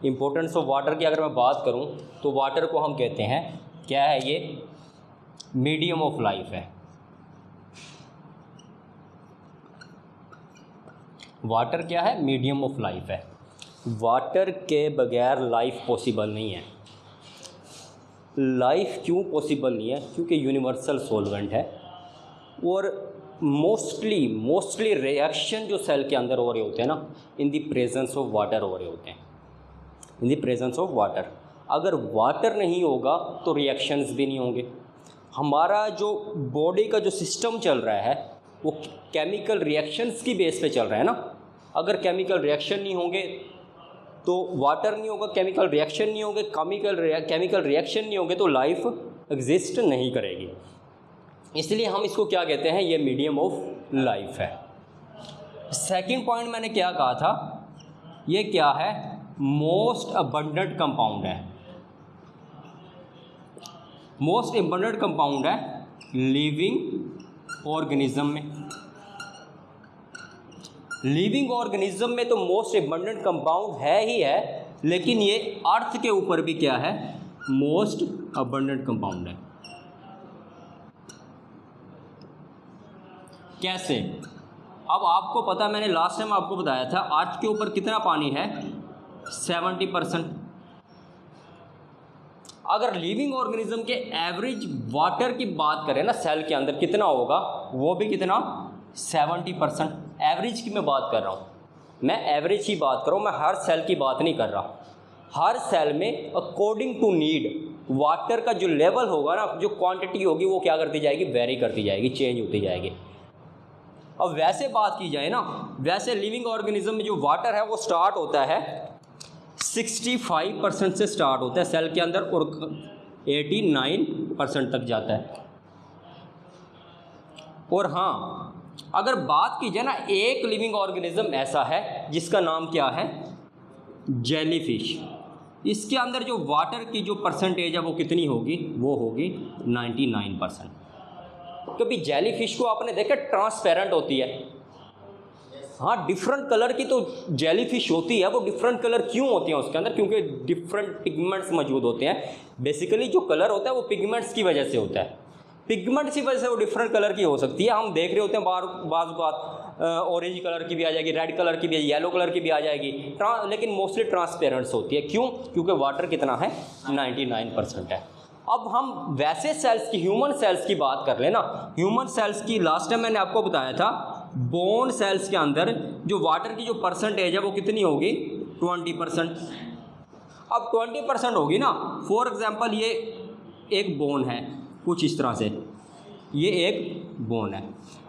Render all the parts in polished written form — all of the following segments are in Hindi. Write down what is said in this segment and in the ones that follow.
इम्पोर्टेंस ऑफ वाटर की अगर मैं बात करूं तो वाटर को हम कहते हैं क्या है, ये मीडियम ऑफ लाइफ है। वाटर क्या है, मीडियम ऑफ लाइफ है। वाटर के बगैर लाइफ पॉसिबल नहीं है। लाइफ क्यों पॉसिबल नहीं है? क्योंकि यूनिवर्सल सॉल्वेंट है और मोस्टली रिएक्शन जो सेल के अंदर हो रहे होते हैं ना, in the presence of water हो रहे होते हैं, in the presence of water. अगर वाटर नहीं होगा तो रिएक्शंस भी नहीं होंगे। हमारा जो बॉडी का जो सिस्टम चल रहा है वो केमिकल रिएक्शंस की बेस पे चल रहा है ना। अगर केमिकल रिएक्शन नहीं होंगे तो वाटर नहीं होगा, केमिकल रिएक्शन नहीं होंगे, केमिकल रिएक्शन नहीं होंगे तो लाइफ एग्जिस्ट नहीं करेगी। इसलिए हम इसको क्या कहते हैं, ये मीडियम ऑफ लाइफ है। सेकंड पॉइंट मैंने क्या कहा था, ये क्या है, मोस्ट अबंडेंट कंपाउंड है। मोस्ट अबंडेंट कंपाउंड है लिविंग ऑर्गेनिज्म में। लिविंग ऑर्गेनिज्म में तो मोस्ट अबंडेंट कंपाउंड है ही है, लेकिन ये अर्थ के ऊपर भी क्या है, मोस्ट अबंडेंट कंपाउंड है। कैसे? अब आपको पता, मैंने लास्ट टाइम आपको बताया था अर्थ के ऊपर कितना पानी है, 70%। अगर लिविंग ऑर्गेनिज्म के एवरेज वाटर की बात करें ना, सेल के अंदर कितना होगा, वो भी कितना, 70%। एवरेज की मैं बात कर रहा हूँ, मैं एवरेज की बात कर रहा हूँ, मैं हर सेल की बात नहीं कर रहा। हर सेल में अकॉर्डिंग टू नीड वाटर का जो लेवल होगा ना, जो क्वांटिटी होगी वो क्या करती जाएगी, वेरी करती जाएगी, चेंज होती जाएगी। अब वैसे बात की जाए ना, वैसे लिविंग ऑर्गेनिज्म में जो वाटर है वो स्टार्ट होता है 65% से स्टार्ट होता है सेल के अंदर और 89% तक जाता है। और हाँ, अगर बात की जाए ना, एक लिविंग ऑर्गेनिज्म ऐसा है जिसका नाम क्या है, जेलीफिश। इसके अंदर जो वाटर की जो परसेंटेज है वो कितनी होगी, वो होगी 99%। कभी जेलीफिश को आपने देखा, ट्रांसपेरेंट होती है। हाँ, डिफरेंट कलर की तो जेलीफिश होती है। वो डिफरेंट कलर क्यों होती हैं उसके अंदर, क्योंकि डिफरेंट पिगमेंट्स मौजूद होते हैं। बेसिकली जो कलर होता है वो पिगमेंट्स की वजह से होता है। पिगमेंट्स की वजह से वो डिफरेंट कलर की हो सकती है। हम देख रहे होते हैं बाज़ बात ऑरेंज कलर की भी आ जाएगी, रेड कलर की भी, येलो कलर की भी आ जाएगी, लेकिन मोस्टली ट्रांसपेरेंट्स होती है। क्यों? क्योंकि वाटर कितना है, 99% है। अब हम वैसे सेल्स की, ह्यूमन सेल्स की बात कर लेना। ह्यूमन सेल्स की लास्ट टाइम मैंने आपको बताया था, बोन सेल्स के अंदर जो वाटर की जो परसेंटेज है वो कितनी होगी, 20%। अब 20% होगी ना, फॉर एग्जांपल ये एक बोन है, कुछ इस तरह से, ये एक बोन है।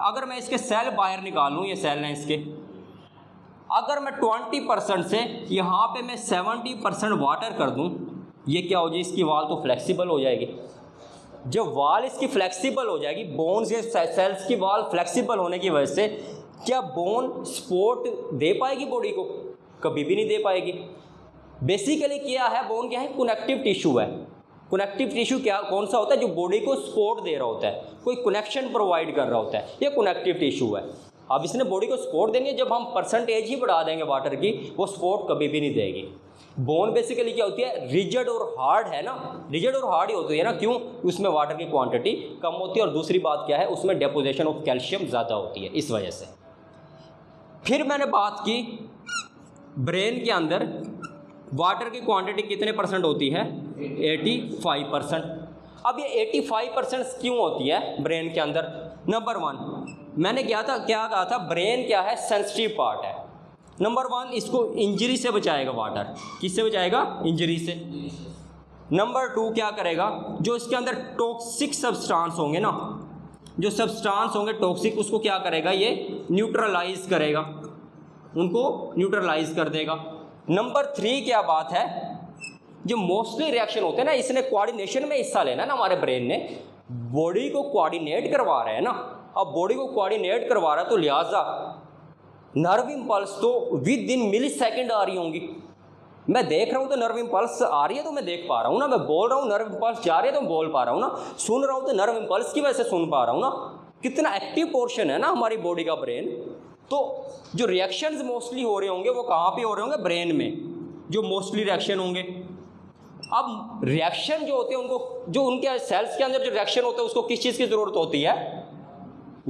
अगर मैं इसके सेल बाहर निकालूं, ये सेल हैं इसके, अगर मैं 20% से यहाँ पे मैं 70% वाटर कर दूं, ये क्या हो जाएगी, इसकी वाल तो फ्लेक्सिबल हो जाएगी। जब वाल इसकी फ्लेक्सिबल हो जाएगी, बोन्स या सेल्स की वाल फ्लेक्सिबल होने की वजह से क्या बोन सपोर्ट दे पाएगी बॉडी को? कभी भी नहीं दे पाएगी। बेसिकली क्या है, बोन क्या है, कनेक्टिव टिश्यू है। कनेक्टिव टिश्यू क्या, कौन सा होता है, जो बॉडी को सपोर्ट दे रहा होता है, कोई कनेक्शन प्रोवाइड कर रहा होता है, ये कनेक्टिव टिश्यू है। अब इसने बॉडी को सपोर्ट देंगे, जब हम परसेंटेज ही बढ़ा देंगे वाटर की, वो सपोर्ट कभी भी नहीं देगी। बोन बेसिकली क्या होती है, रिजिड और हार्ड है ना, रिजिड और हार्ड ही होती है ना। क्यों? उसमें वाटर की क्वांटिटी कम होती है और दूसरी बात क्या है, उसमें डेपोजिशन ऑफ कैल्शियम ज़्यादा होती है, इस वजह से। फिर मैंने बात की ब्रेन के अंदर वाटर की क्वांटिटी कितने परसेंट होती है, 85%। अब ये 85% क्यों होती है ब्रेन के अंदर? नंबर 1 मैंने क्या कहा था, ब्रेन क्या है, सेंसिटिव पार्ट है। नंबर 1 इसको इंजरी से बचाएगा वाटर। किससे बचाएगा? इंजरी से। नंबर 2 क्या करेगा, जो इसके अंदर टॉक्सिक सब्सटेंस होंगे ना, जो सब्सटेंस होंगे टॉक्सिक, उसको क्या करेगा, ये न्यूट्रलाइज करेगा, उनको न्यूट्रलाइज कर देगा। नंबर 3 क्या बात है, जो मोस्टली रिएक्शन होते हैं ना, इसने कोऑर्डिनेशन में हिस्सा लेना ना, हमारे ब्रेन ने बॉडी को कोऑर्डिनेट करवा रहा है ना। अब बॉडी को कोऑर्डिनेट करवा रहा है तो लिहाजा नर्व इम्पल्स तो विद इन मिली सेकेंड आ रही होंगी। मैं देख रहा हूँ तो नर्व इम्पल्स आ रही है तो मैं देख पा रहा हूँ ना, मैं बोल रहा हूँ नर्व इम्पल्स जा रही है तो मैं बोल पा रहा हूँ ना, सुन रहा हूँ तो नर्व इम्पल्स की वजह से सुन पा रहा हूँ ना। कितना एक्टिव पोर्शन है ना हमारी बॉडी का ब्रेन। तो जो रिएक्शंस मोस्टली हो रहे होंगे वो कहाँ पे हो रहे होंगे, ब्रेन में। जो मोस्टली रिएक्शन होंगे। अब रिएक्शन जो होते हैं उनको, जो उनके सेल्स के अंदर जो रिएक्शन होता है उसको किस चीज़ की ज़रूरत होती है?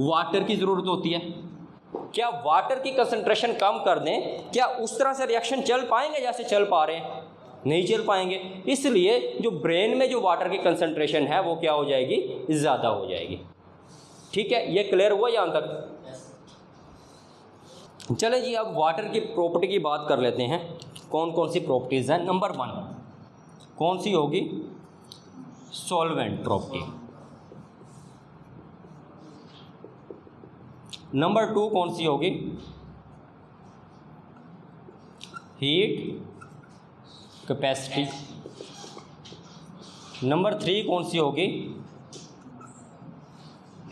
वाटर की ज़रूरत होती है। क्या वाटर की कंसंट्रेशन कम कर दें, क्या उस तरह से रिएक्शन चल पाएंगे जैसे चल पा रहे हैं? नहीं चल पाएंगे। इसलिए जो ब्रेन में जो वाटर की कंसंट्रेशन है वो क्या हो जाएगी? ज़्यादा हो जाएगी। ठीक है, ये क्लियर हुआ यहाँ तक? चलें जी, अब वाटर की प्रॉपर्टी की बात कर लेते हैं। कौन कौन सी प्रॉपर्टीज़ हैं? नंबर 1 कौन सी होगी? Solvent property. नंबर 2 कौन सी होगी? Heat capacity. नंबर 3 कौन सी होगी?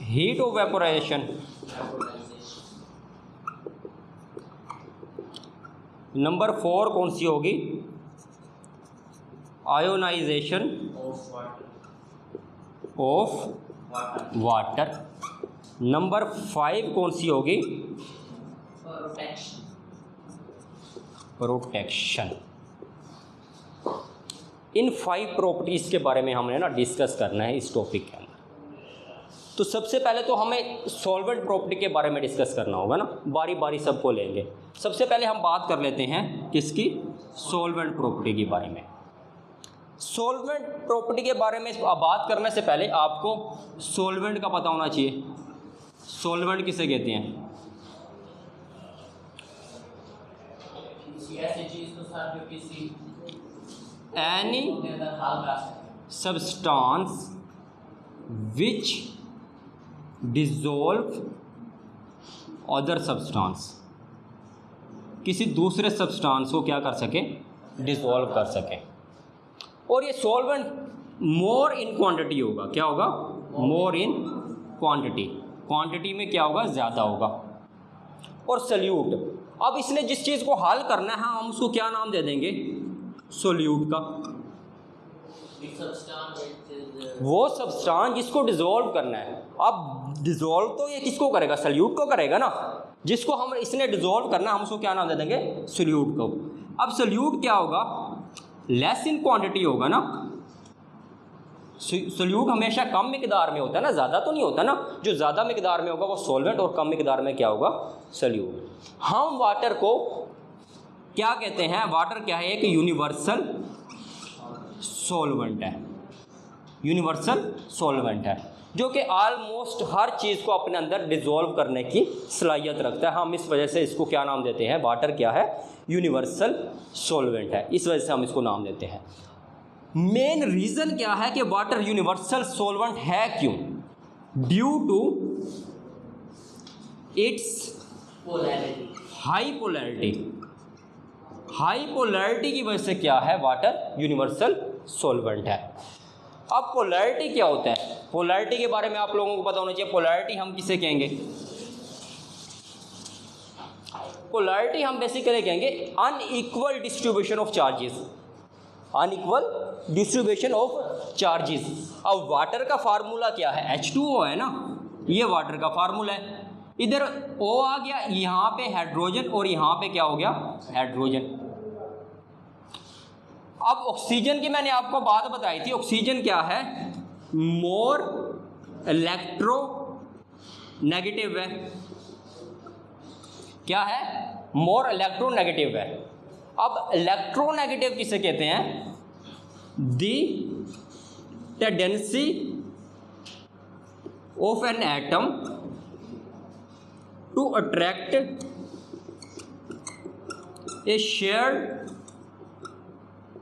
Heat of vaporisation. नंबर 4 कौन सी होगी? Ionisation of water. नंबर 5 कौन सी होगी? प्रोटेक्शन। इन 5 प्रॉपर्टीज़ के बारे में हमने ना डिस्कस करना है इस टॉपिक के अंदर। तो सबसे पहले तो हमें सॉल्वेंट प्रॉपर्टी के बारे में डिस्कस करना होगा ना, बारी बारी सबको लेंगे। सबसे पहले हम बात कर लेते हैं किसकी? सॉल्वेंट प्रॉपर्टी के बारे में। सॉल्वेंट प्रॉपर्टी के बारे में बात करने से पहले आपको सॉल्वेंट का पता होना चाहिए। सॉल्वेंट किसे कहते हैं? Any substance which dissolve other substance, किसी दूसरे सब्सटेंस को क्या कर सके? डिसॉल्व कर सके। और ये सॉल्वेंट मोर इन क्वांटिटी होगा। क्या होगा? मोर इन क्वांटिटी। क्वांटिटी में क्या होगा? ज़्यादा होगा। और सल्यूट, अब इसने जिस चीज़ को हल करना है हम उसको क्या नाम दे देंगे? सोल्यूट का। वो सब्सटेंस जिसको डिसॉल्व करना है। अब डिसॉल्व तो ये किसको करेगा? सल्यूट को करेगा ना। जिसको हम इसने डिसॉल्व करना हम उसको क्या नाम दे देंगे? सोल्यूट को। अब सोल्यूट क्या होगा? लेस इन क्वांटिटी होगा ना। सोल्यूट हमेशा कम मिकदार में होता है ना, ज़्यादा तो नहीं होता ना। जो ज़्यादा मिकदार में होगा वो सॉल्वेंट और कम मिकदार में क्या होगा? सोल्यूट। हम वाटर को क्या कहते हैं? वाटर क्या है? एक यूनिवर्सल सॉल्वेंट है। यूनिवर्सल सॉल्वेंट है जो कि ऑलमोस्ट हर चीज़ को अपने अंदर डिसॉल्व करने की सलाहियत रखता है। हम इस वजह से इसको क्या नाम देते हैं? वाटर क्या है? यूनिवर्सल सॉल्वेंट है। इस वजह से हम इसको नाम देते हैं। मेन रीज़न क्या है कि वाटर यूनिवर्सल सॉल्वेंट है? क्यों? Due to its high polarity. High polarity की वजह से क्या है? वाटर यूनिवर्सल सॉल्वेंट है। अब पोलैरिटी क्या होता है? पोलैरिटी के बारे में आप लोगों को पता होना चाहिए। पोलैरिटी हम किसे कहेंगे? पोलैरिटी हम बेसिकली कहेंगे unequal distribution of charges. Unequal distribution of charges. अब वाटर का फार्मूला क्या है? H2O है ना, ये वाटर का फार्मूला है। इधर O आ गया, यहाँ पे हाइड्रोजन और यहाँ पे क्या हो गया? हाइड्रोजन। अब ऑक्सीजन की मैंने आपको बात बताई थी। ऑक्सीजन क्या है? मोर इलेक्ट्रो नेगेटिव है। क्या है? मोर इलेक्ट्रो नेगेटिव है। अब इलेक्ट्रो नेगेटिव किसे कहते हैं? The tendency of an atom to attract a shared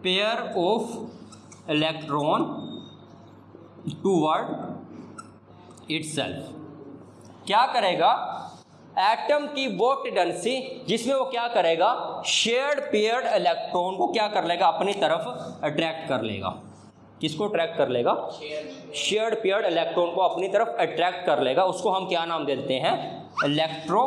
pair of electron toward itself. क्या करेगा? एटम की वो टेंडेंसी जिसमें वो क्या करेगा? शेयर्ड पेयर्ड इलेक्ट्रॉन को क्या कर लेगा? अपनी तरफ अट्रैक्ट कर लेगा। किसको अट्रैक्ट कर लेगा? शेयर्ड पेयर्ड इलेक्ट्रॉन को अपनी तरफ अट्रैक्ट कर लेगा। उसको हम क्या नाम दे देते हैं? इलेक्ट्रो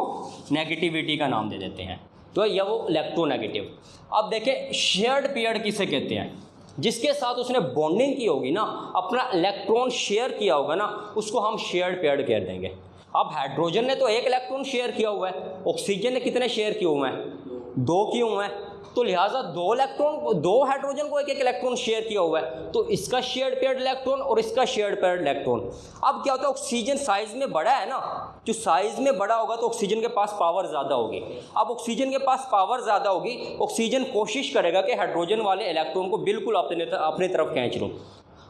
नेगेटिविटी का नाम दे देते हैं। तो यह वो इलेक्ट्रोनेगेटिव। अब देखें, शेयर्ड पेयर्ड किसे कहते हैं? जिसके साथ उसने बॉन्डिंग की होगी ना, अपना इलेक्ट्रॉन शेयर किया होगा ना, उसको हम शेयर्ड पेयर्ड कह देंगे। अब हाइड्रोजन ने तो एक इलेक्ट्रॉन शेयर किया हुआ है, ऑक्सीजन ने कितने शेयर किए हुए हैं? 2 किए हुए हैं। तो लिहाजा दो हाइड्रोजन को एक एक इलेक्ट्रॉन शेयर किया हुआ है, तो इसका शेयर्ड पेयर्ड इलेक्ट्रॉन और इसका शेयर्ड पेयर्ड इलेक्ट्रॉन। अब क्या होता है, ऑक्सीजन साइज में बड़ा है ना, जो साइज में बड़ा होगा तो ऑक्सीजन के पास पावर ज़्यादा होगी। अब ऑक्सीजन के पास पावर ज़्यादा होगी, ऑक्सीजन कोशिश करेगा कि हाइड्रोजन वाले इलेक्ट्रॉन को बिल्कुल अपनी तरफ खींच लूँ।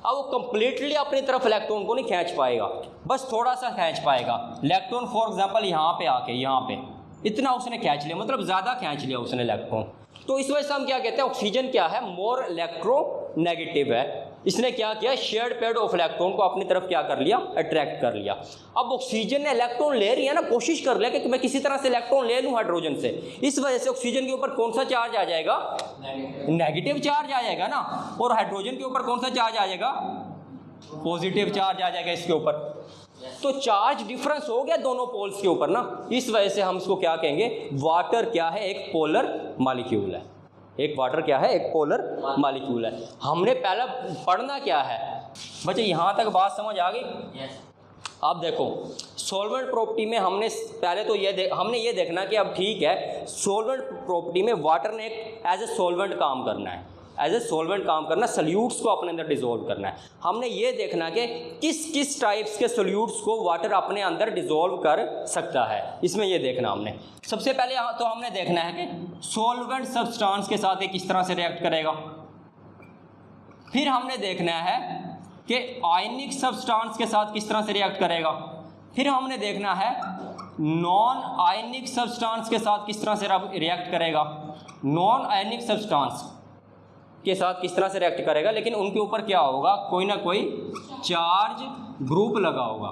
अब वो कंप्लीटली अपनी तरफ इलेक्ट्रॉन को नहीं खींच पाएगा, बस थोड़ा सा खींच पाएगा। इलेक्ट्रॉन फॉर एग्जांपल यहाँ पे आके यहाँ पे इतना उसने खींच लिया, मतलब ज़्यादा खींच लिया उसने इलेक्ट्रॉन। तो इस वजह से हम क्या कहते हैं, ऑक्सीजन क्या है, मोर इलेक्ट्रोनेगेटिव है। इसने क्या किया, शेयर्ड पेयर्ड ऑफ इलेक्ट्रॉन को अपनी तरफ क्या कर लिया, अट्रैक्ट कर लिया। अब ऑक्सीजन ने इलेक्ट्रॉन ले रही है ना, कोशिश कर लिया कि मैं किसी तरह से इलेक्ट्रॉन ले लूँ हाइड्रोजन से। इस वजह से ऑक्सीजन के ऊपर कौन सा चार्ज आ जाएगा, नेगेटिव चार्ज आ जाएगा ना, और हाइड्रोजन के ऊपर कौन सा चार्ज आ जाएगा, पॉजिटिव चार्ज आ जाएगा इसके ऊपर। तो चार्ज डिफरेंस हो गया दोनों पोल्स के ऊपर ना, इस वजह से हम इसको क्या कहेंगे, वाटर क्या है, एक पोलर मॉलिक्यूल है। एक वाटर क्या है, एक पोलर मॉलिक्यूल है। हमने पहला पढ़ना क्या है बच्चे, यहाँ तक बात समझ आ गई? अब देखो सॉल्वेंट प्रॉपर्टी में हमने पहले तो हमने ये देखना कि अब ठीक है, सॉल्वेंट प्रॉपर्टी में वाटर ने एक एज ए सॉल्वेंट काम करना है, एज ए सॉल्वेंट काम करना, सॉल्यूट्स को अपने अंदर डिसॉल्व करना है। हमने ये देखना कि किस किस टाइप्स के सॉल्यूट्स को वाटर अपने अंदर डिसॉल्व कर सकता है, इसमें ये देखना हमने। सबसे पहले तो हमने देखना है कि सॉल्वेंट सब्सटेंस के साथ ये किस तरह से रिएक्ट करेगा। फिर हमने देखना है कि आयनिक सब्सटेंस के साथ किस तरह से रिएक्ट करेगा। फिर हमने देखना है नॉन आयनिक सब्सटेंस के साथ किस तरह से रिएक्ट करेगा, नॉन आयनिक सब्सटेंस के साथ किस तरह से रिएक्ट करेगा, लेकिन उनके ऊपर क्या होगा, कोई ना कोई चार्ज ग्रुप लगा होगा।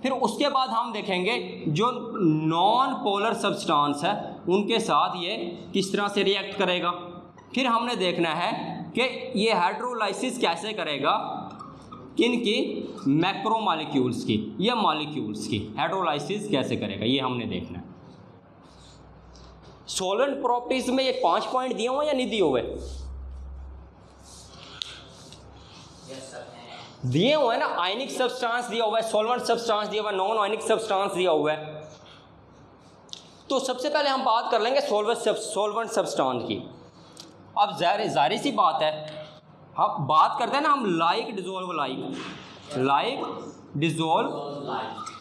फिर उसके बाद हम देखेंगे जो नॉन पोलर सब्सटेंस है उनके साथ ये किस तरह से रिएक्ट करेगा। फिर हमने देखना है कि ये हाइड्रोलाइसिस कैसे करेगा, किनकी, मैक्रोमॉलिक्यूल्स की या मॉलिक्यूल्स की हाइड्रोलाइसिस कैसे करेगा, ये हमने देखना है। सॉल्वेंट प्रॉपर्टीज में ये 5 पॉइंट दिए हुए या नहीं दिए हुए, दिए हुए हैं ना। आयनिक सब्सटेंस दिया हुआ है, सॉल्वेंट सब्सटेंस दिया हुआ है, नॉन आयनिक सब्सटेंस दिया हुआ है। तो सबसे पहले हम बात कर लेंगे सॉल्वेंट सब्सटेंस की। अब जाहिर सी बात है, हम बात करते हैं ना, हम like dissolve like dissolve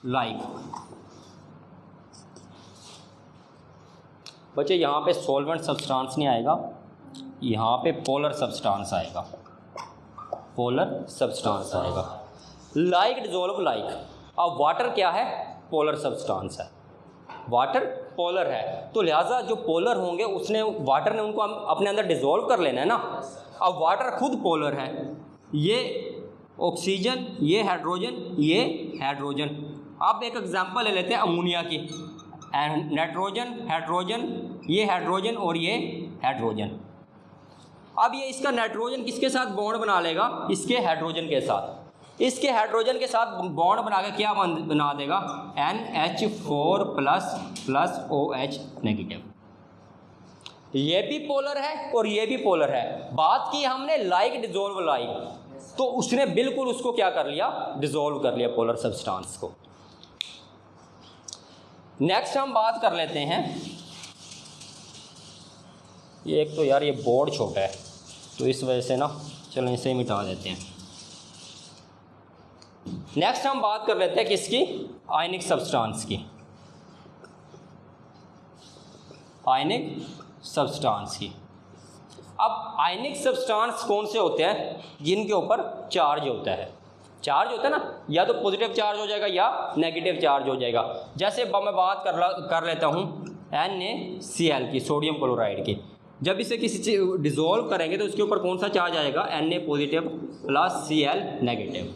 like. बच्चे यहाँ पे सॉल्वेंट सब्सटेंस नहीं आएगा, यहाँ पे पोलर सब्सटेंस आएगा, पोलर सब्सटेंस आएगा, लाइक डिसॉल्व लाइक। अब वाटर क्या है, पोलर सब्सटेंस है, वाटर पोलर है, तो लिहाजा जो पोलर होंगे वाटर ने उनको अपने अंदर डिसॉल्व कर लेना है ना। अब वाटर खुद पोलर है, ये ऑक्सीजन, ये हाइड्रोजन। अब एक एग्जांपल ले लेते हैं अमोनिया की, हाइड्रोजन, ये हाइड्रोजन और ये हाइड्रोजन। अब ये इसका नाइट्रोजन किसके साथ बॉन्ड बना लेगा, इसके हाइड्रोजन के साथ। इसके हाइड्रोजन के साथ बॉन्ड बना के क्या बना देगा, NH4 प्लस OH नेगेटिव। ये भी पोलर है और ये भी पोलर है। बात की हमने लाइक डिसॉल्व लाइक, तो उसने बिल्कुल उसको क्या कर लिया, डिसॉल्व कर लिया पोलर सब्सटेंस को। नेक्स्ट हम बात कर लेते हैं, ये एक तो यार ये बोर्ड छोटा है तो इस वजह से ना, चलो इसे मिटा देते हैं। नेक्स्ट हम बात कर लेते हैं किसकी, आयनिक सब्सटेंस की, आयनिक सब्सटेंस की। अब आयनिक सब्सटेंस कौन से होते हैं, जिनके ऊपर चार्ज होता है, चार्ज होता है ना, या तो पॉजिटिव चार्ज हो जाएगा या नेगेटिव चार्ज हो जाएगा। जैसे मैं बात कर लेता हूँ NaCl की, सोडियम क्लोराइड की। जब इसे किसी चीज डिसॉल्व करेंगे तो उसके ऊपर कौन सा चार्ज आएगा, Na positive plus Cl negative.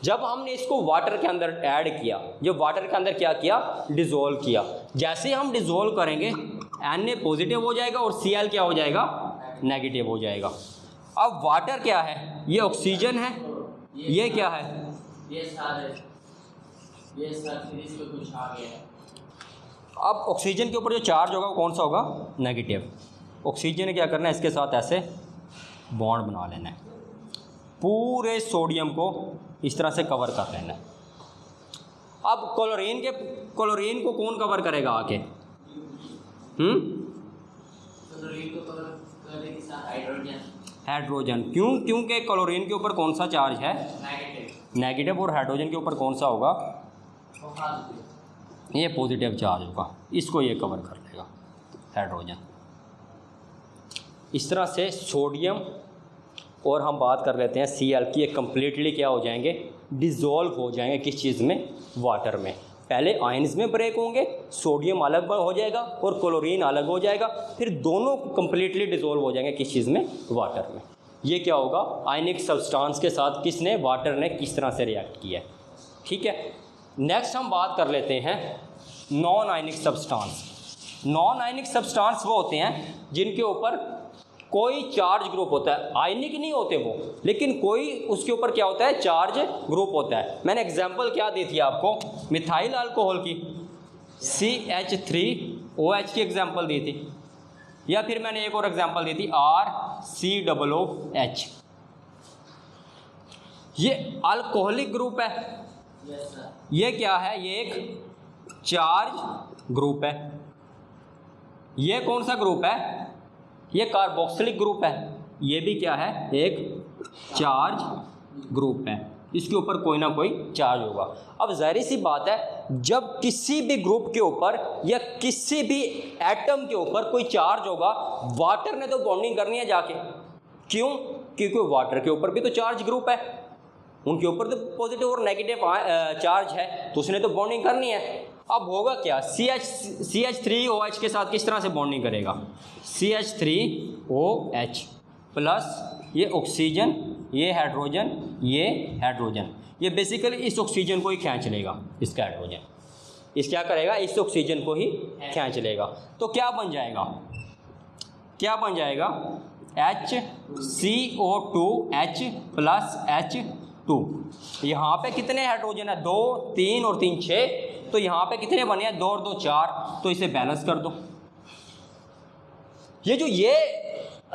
जब हमने इसको वाटर के अंदर ऐड किया, जब वाटर के अंदर क्या किया, डिसॉल्व किया, जैसे हम डिसॉल्व करेंगे Na पॉजिटिव हो जाएगा और Cl क्या हो जाएगा, नेगेटिव हो जाएगा। अब वाटर क्या है, ये ऑक्सीजन है, ये क्या है, अब ऑक्सीजन के ऊपर जो चार्ज होगा वो कौन सा होगा, नेगेटिव। ऑक्सीजन ने क्या करना है, इसके साथ ऐसे बॉन्ड बना लेना है, पूरे सोडियम को इस तरह से कवर कर लेना है। अब क्लोरीन को कौन कवर करेगा आके, हाइड्रोजन। क्यों? क्योंकि क्लोरीन के ऊपर कौन सा चार्ज है? नेगेटिव। और हाइड्रोजन के ऊपर कौन सा होगा? ये पॉजिटिव चार्ज होगा। इसको ये कवर कर लेगा हाइड्रोजन। इस तरह से सोडियम और हम बात कर लेते हैं Cl की, ये कम्प्लीटली क्या हो जाएंगे? डिज़ोल्व हो जाएंगे। किस चीज़ में? वाटर में। पहले आयंस में ब्रेक होंगे, सोडियम अलग हो जाएगा और क्लोरीन अलग हो जाएगा, फिर दोनों कम्प्लीटली डिज़ोल्व हो जाएंगे। किस चीज़ में? वाटर में। ये क्या होगा? आयनिक सब्सटेंस के साथ किसने? वाटर ने किस तरह से रिएक्ट किया है। ठीक है। नेक्स्ट हम बात कर लेते हैं non ionic substance. Non ionic substance वो होते हैं जिनके ऊपर कोई चार्ज ग्रुप होता है। आयनिक नहीं होते वो, लेकिन कोई उसके ऊपर क्या होता है? चार्ज ग्रुप होता है। मैंने एग्जांपल क्या दी थी आपको? मिथाइल अल्कोहल की, CH3OH की एग्जांपल दी थी, या फिर मैंने एक और एग्जांपल दी थी RCOOH। ये अल्कोहलिक ग्रुप है। ये क्या है? ये एक चार्ज ग्रुप है। ये कौन सा ग्रुप है? ये कार्बोक्सिलिक ग्रुप है। ये भी क्या है? एक चार्ज ग्रुप है। इसके ऊपर कोई ना कोई चार्ज होगा। अब जाहिर सी बात है, जब किसी भी ग्रुप के ऊपर या किसी भी एटम के ऊपर कोई चार्ज होगा, वाटर ने तो बॉन्डिंग करनी है जाके। क्यों? क्योंकि वाटर के ऊपर भी तो चार्ज ग्रुप है, उनके ऊपर तो पॉजिटिव और नेगेटिव चार्ज है, तो उसने तो बॉन्डिंग करनी है। अब होगा क्या? CH3OH के साथ किस तरह से बॉन्डिंग करेगा? CH3OH प्लस ये ऑक्सीजन, ये हाइड्रोजन, ये हाइड्रोजन, ये बेसिकली इस ऑक्सीजन को ही खींच लेगा। इसका हाइड्रोजन इस क्या करेगा? इस ऑक्सीजन को ही खींच लेगा। तो क्या बन जाएगा? क्या बन जाएगा? HCO2H plus H2। यहाँ पे कितने हाइड्रोजन है? 2, 3 और 3 6। तो यहाँ पे कितने बने हैं? 2 और 2 4। तो इसे बैलेंस कर दो। ये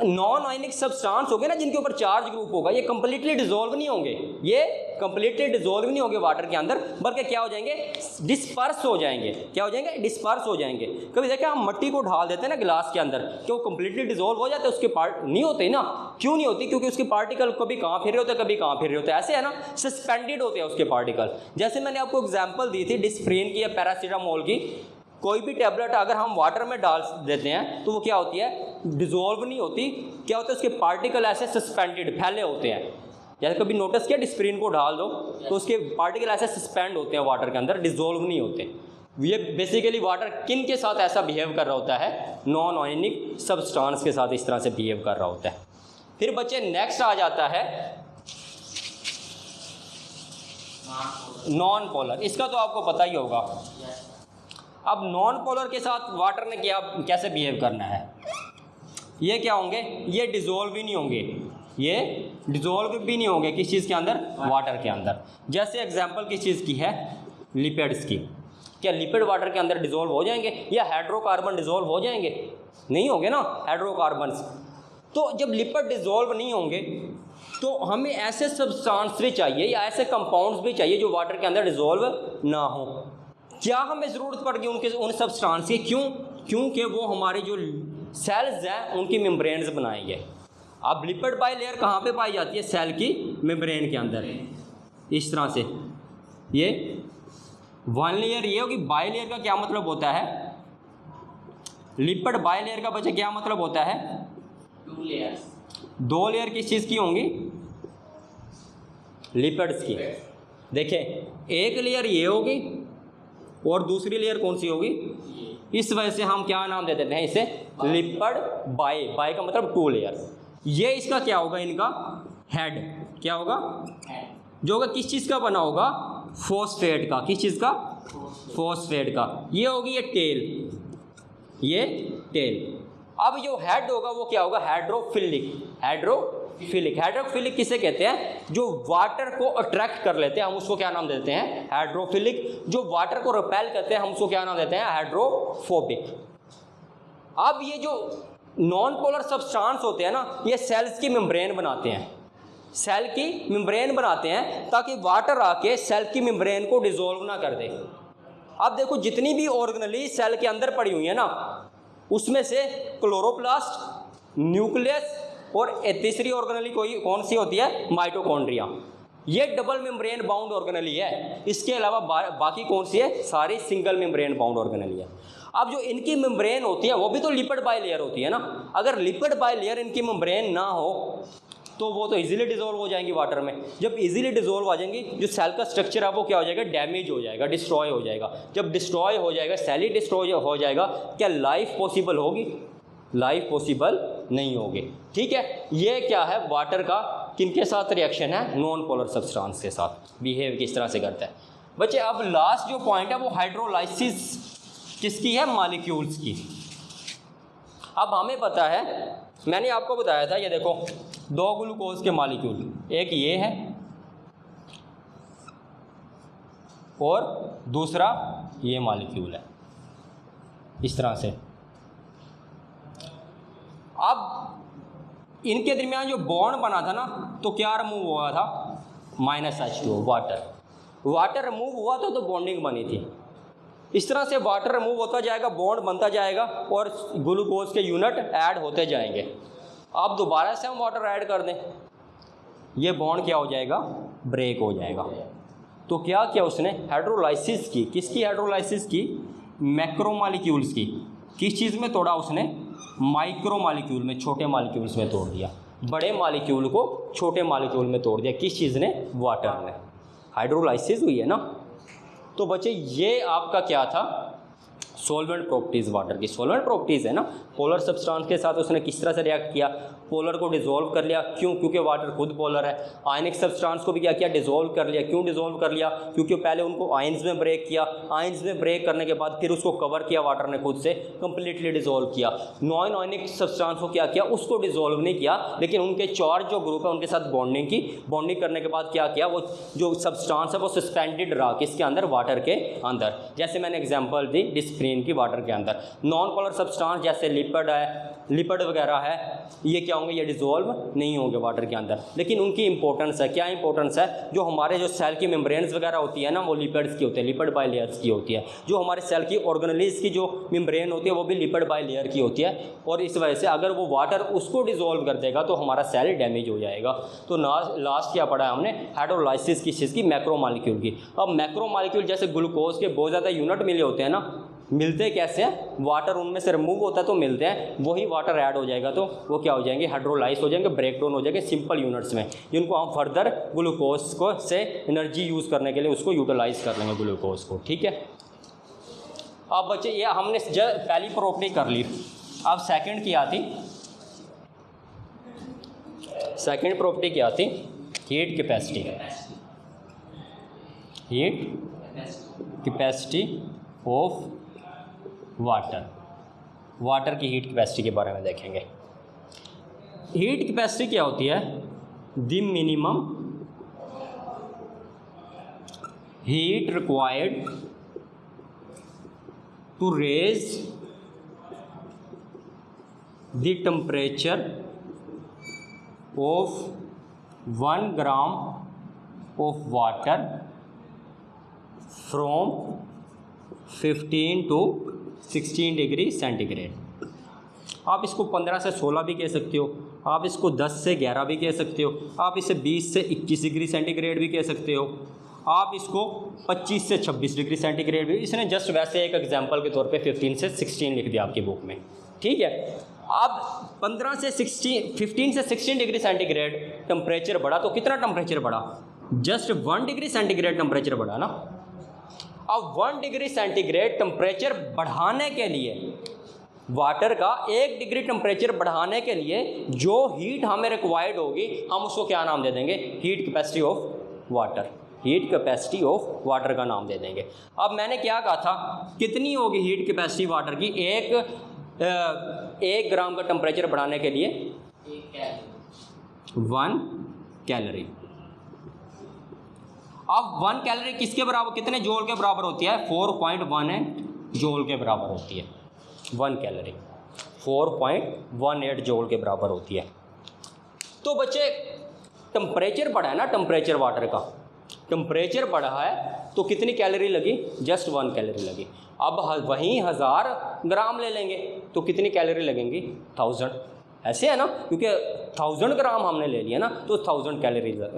नॉन आयनिक सब्सटेंस हो गए ना, जिनके ऊपर चार्ज ग्रुप होगा, ये कंप्लीटली डिसॉल्व नहीं होंगे। ये कंप्लीटली डिसॉल्व नहीं होंगे वाटर के अंदर, बल्कि क्या हो जाएंगे? डिस्पर्स हो जाएंगे। क्या हो जाएंगे? डिस्पर्स हो जाएंगे। कभी देखिए हम मट्टी को ढाल देते हैं ना गिलास के अंदर, कि वो कंप्लीटली डिसॉल्व हो जाते हैं? उसके पार्ट नहीं होते ना। क्यों नहीं होती? क्योंकि उसके पार्टिकल कभी कहाँ फिर रहे होते हैं, कभी कहाँ फिर रहे होते हैं। ऐसे है ना, सस्पेंडेड होते हैं उसके पार्टिकल। जैसे मैंने आपको एग्जाम्पल दी थी डिस्प्रिन की या पैरासीटामोल की। कोई भी टैबलेट अगर हम वाटर में डाल देते हैं तो वो क्या होती है? डिसॉल्व नहीं होती। क्या होता है? उसके पार्टिकल ऐसे सस्पेंडेड फैले होते हैं। जैसे कभी नोटिस किया, डिस्प्रिन को डाल दो तो उसके पार्टिकल ऐसे सस्पेंड होते हैं वाटर के अंदर, डिसॉल्व नहीं होते। ये बेसिकली वाटर किन के साथ ऐसा बिहेव कर रहा होता है? नॉन आयनिक सब्सटेंस के साथ इस तरह से बिहेव कर रहा होता है। फिर बच्चे नेक्स्ट आ जाता है नॉन पोलर। इसका तो आपको पता ही होगा। अब नॉन पोलर के साथ वाटर ने कैसे बिहेव करना है? ये क्या होंगे? ये डिसॉल्व भी नहीं होंगे। ये डिसॉल्व भी नहीं होंगे किस चीज़ के अंदर? वाटर के अंदर। जैसे एग्जांपल किस चीज़ की है? लिपिड्स की। क्या लिपिड वाटर के अंदर डिसॉल्व हो जाएंगे? या हाइड्रोकार्बन डिसॉल्व हो जाएंगे? नहीं होंगे ना हाइड्रोकार्बन्स। तो जब लिपिड डिसॉल्व नहीं होंगे तो हमें ऐसे सब्सटेंस भी चाहिए या ऐसे कंपाउंड्स भी चाहिए जो वाटर के अंदर डिसॉल्व ना हो। क्या हमें ज़रूरत पड़ गई उन सब्सटेंस की? क्यों? क्योंकि वो हमारे जो सेल्स हैं उनकी मेम्ब्रेन्स बनाएंगे। अब लिपिड बाई लेयर कहाँ पे पाई जाती है? सेल की मेम्ब्रेन के अंदर। इस तरह से ये वन लेयर ये होगी। बाई लेयर का क्या मतलब होता है? लिपिड बाई लेयर का बच्चे क्या मतलब होता है? 2 लेयर्स। 2 लेयर किस चीज़ की होंगी? लिपिड्स की। देखें, एक लेयर ये होगी और दूसरी लेयर कौन सी होगी? इस वजह से हम क्या नाम दे देते हैं इसे? Lipid by. बाई का मतलब 2 लेयर। ये इसका क्या होगा? इनका हेड क्या होगा? जो होगा किस चीज़ का बना होगा? फॉस्फेट का। किस चीज़ का? फॉस्फेट का। ये होगी ये टेल। ये टेल। अब जो हेड होगा वो क्या होगा? हाइड्रोफिलिक। हाइड्रोफिलिक किसे कहते हैं? जो वाटर को अट्रैक्ट कर लेते हैं, हम उसको क्या नाम देते हैं? हाइड्रोफिलिक। जो वाटर को रिपेल करते हैं, हम उसको क्या नाम देते हैं? हाइड्रोफोबिक। अब ये जो नॉन पोलर सब्सटेंस होते हैं ना, ये सेल्स की मेम्ब्रेन बनाते हैं। सेल की मेम्ब्रेन बनाते हैं ताकि वाटर आके सेल की मेम्ब्रेन को डिसॉल्व ना कर दे। अब देखो, जितनी भी ऑर्गेनेली सेल के अंदर पड़ी हुई है ना, उसमें से क्लोरोप्लास्ट, न्यूक्लियस और तीसरी ऑर्गेनेली कोई कौन सी होती है, माइटोकॉन्ड्रिया। ये डबल मेम्ब्रेन बाउंड ऑर्गेनेली है। इसके अलावा बाकी कौन सी है, सारी सिंगल मेम्ब्रेन बाउंड ऑर्गेनेली है। अब जो इनकी मेम्ब्रेन होती है वो भी तो लिपिड बाइलेयर होती है ना। अगर लिपिड बाइलेयर इनकी मेम्ब्रेन ना हो तो वो तो इजीली डिसॉल्व हो जाएंगी वाटर में। जब इजीली डिसॉल्व हो जाएंगी, जो सेल का स्ट्रक्चर है वो क्या हो जाएगा, डैमेज हो जाएगा, डिस्ट्रॉय हो जाएगा। जब डिस्ट्रॉय हो जाएगा, सेल ही डिस्ट्रॉय हो जाएगा, क्या लाइफ पॉसिबल होगी, लाइफ पॉसिबल नहीं होगी। ठीक है, ये क्या है, वाटर का किनके साथ रिएक्शन है, नॉन पोलर सब्सटेंस के साथ बिहेव किस तरह से करता है। बच्चे अब लास्ट जो पॉइंट है वो हाइड्रोलाइसिस किसकी है, मॉलिक्यूल्स की। अब हमें पता है, मैंने आपको बताया था, ये देखो 2 ग्लूकोज के मॉलिक्यूल, एक ये है और दूसरा ये मॉलिक्यूल है, इस तरह से। अब इनके दरमियान जो बॉन्ड बना था ना, तो क्या रिमूव हुआ था, -H2O, वाटर रिमूव हुआ था तो बॉन्डिंग बनी थी। इस तरह से वाटर रिमूव होता जाएगा, बॉन्ड बनता जाएगा और ग्लूकोज के यूनिट ऐड होते जाएंगे। अब दोबारा से हम वाटर ऐड कर दें, ये बॉन्ड क्या हो जाएगा, ब्रेक हो जाएगा। तो क्या किया उसने, हाइड्रोलाइसिस की, किसकी हाइड्रोलाइसिस की, मैक्रोमॉलिक्यूल्स की। किस चीज़ में तोड़ा उसने, माइक्रो मॉलिक्यूल में, छोटे मॉलिक्यूल्स में तोड़ दिया। बड़े मॉलिक्यूल को छोटे मॉलिक्यूल में तोड़ दिया, किस चीज़ ने, वाटर ने। हाइड्रोलाइसिस हुई है ना। तो बच्चे ये आपका क्या था, सॉल्वेंट प्रॉपर्टीज़ वाटर की। सॉल्वेंट प्रॉपर्टीज़ है ना, पोलर सब्सटेंस के साथ उसने किस तरह से रिएक्ट किया, पोलर को डिसॉल्व कर लिया। क्यों, क्योंकि वाटर खुद पोलर है। आयनिक सब्सटेंस को भी क्या किया, डिसॉल्व कर लिया। क्यों डिसॉल्व कर लिया, क्योंकि पहले उनको आयंस में ब्रेक किया, आयंस में ब्रेक करने के बाद फिर उसको कवर किया वाटर ने, खुद से कंप्लीटली डिसॉल्व किया। नॉन आयनिक सब्सटेंस को क्या किया, उसको डिसॉल्व नहीं किया, लेकिन उनके चार्ज जो ग्रुप है उनके साथ बॉन्डिंग की। बॉन्डिंग करने के बाद क्या किया, वो जो सब्सटेंस है वो सस्पेंडेड रहा, किसके अंदर, वाटर के अंदर। जैसे मैंने एग्जाम्पल दी डिस्प्रीन की, वाटर के अंदर। नॉन पोलर सब्सटेंस जैसे लिपिड है, लिपिड वगैरह है, ये क्या होंगे, ये डिसॉल्व नहीं होंगे वाटर के अंदर। लेकिन उनकी इंपॉर्टेंस है, क्या इंपॉर्टेंस है, जो हमारे जो सेल की मेम्ब्रेन्स वगैरह होती है ना, वो लिपिड्स की होती है, लिपिड बाइलेयर्स की होती है। जो हमारे सेल की ऑर्गेनेलीज की जो मेम्ब्रेन होती है वो भी लिपिड बाइलेयर की होती है। और इस वजह से अगर वो वाटर उसको डिसॉल्व कर देगा तो हमारा सेल डैमेज हो जाएगा। तो लास्ट क्या पढ़ा है हमने, हाइड्रोलाइसिस की चीज़ की, मैक्रोमॉलिक्यूल की। अब मैक्रोमॉलिक्यूल जैसे ग्लूकोज के बहुत ज़्यादा यूनिट मिले होते हैं ना, मिलते कैसे हैं, वाटर उनमें से रिमूव होता है तो मिलते हैं, वही वाटर ऐड हो जाएगा तो वो क्या हो जाएंगे, हाइड्रोलाइज हो जाएंगे, ब्रेक डाउन हो जाएंगे सिंपल यूनिट्स में, जिनको हम फर्दर ग्लूकोज को से एनर्जी यूज़ करने के लिए उसको यूटिलाइज कर लेंगे ग्लूकोज को। ठीक है, अब बच्चे ये हमने पहली प्रॉपर्टी कर ली। अब सेकंड क्या थी, सेकंड प्रॉपर्टी क्या थी, heat capacity. Heat capacity of water, water की हीट कैपेसिटी के बारे में देखेंगे। हीट कैपेसिटी क्या होती है, the minimum heat required to raise the temperature of 1 gram of water from 15 to 16 degree centigrade. आप इसको 15 से 16 भी कह सकते हो, आप इसको 10 से 11 भी कह सकते हो, आप इसे 20 से 21 डिग्री सेंटीग्रेड भी कह सकते हो, आप इसको 25 से 26 डिग्री सेंटीग्रेड भी। इसने जस्ट वैसे एक एग्जांपल के तौर पे 15 से 16 लिख दिया आपकी बुक में। ठीक है, अब 15 से 16 डिग्री सेंटीग्रेड टेम्परेचर बढ़ा तो कितना टेम्परेचर बढ़ा, जस्ट 1 डिग्री सेंटीग्रेड टेम्परेचर बढ़ा ना। अब 1 डिग्री सेंटीग्रेड टेम्परेचर बढ़ाने के लिए, वाटर का 1 डिग्री टेम्परेचर बढ़ाने के लिए जो हीट हमें रिक्वायर्ड होगी, हम उसको क्या नाम दे देंगे, heat capacity of water. Heat capacity of water का नाम दे देंगे। अब मैंने क्या कहा था, कितनी होगी हीट कैपेसिटी वाटर की, 1 ग्राम का टेम्परेचर बढ़ाने के लिए 1 कैलोरी। अब 1 कैलोरी किसके बराबर, कितने जूल के बराबर होती है, 4.18 जूल के बराबर होती है। 1 कैलोरी 4.18 जूल के बराबर होती है। तो बच्चे टेम्परेचर बढ़ा है ना, टेम्परेचर वाटर का, टेम्परेचर बढ़ा है तो कितनी कैलोरी लगी, जस्ट 1 कैलोरी लगी। अब वहीं 1000 ग्राम ले लेंगे तो कितनी कैलोरी लगेंगी, 1000, ऐसे है ना, क्योंकि 1000 ग्राम हमने ले लिया ना तो 1000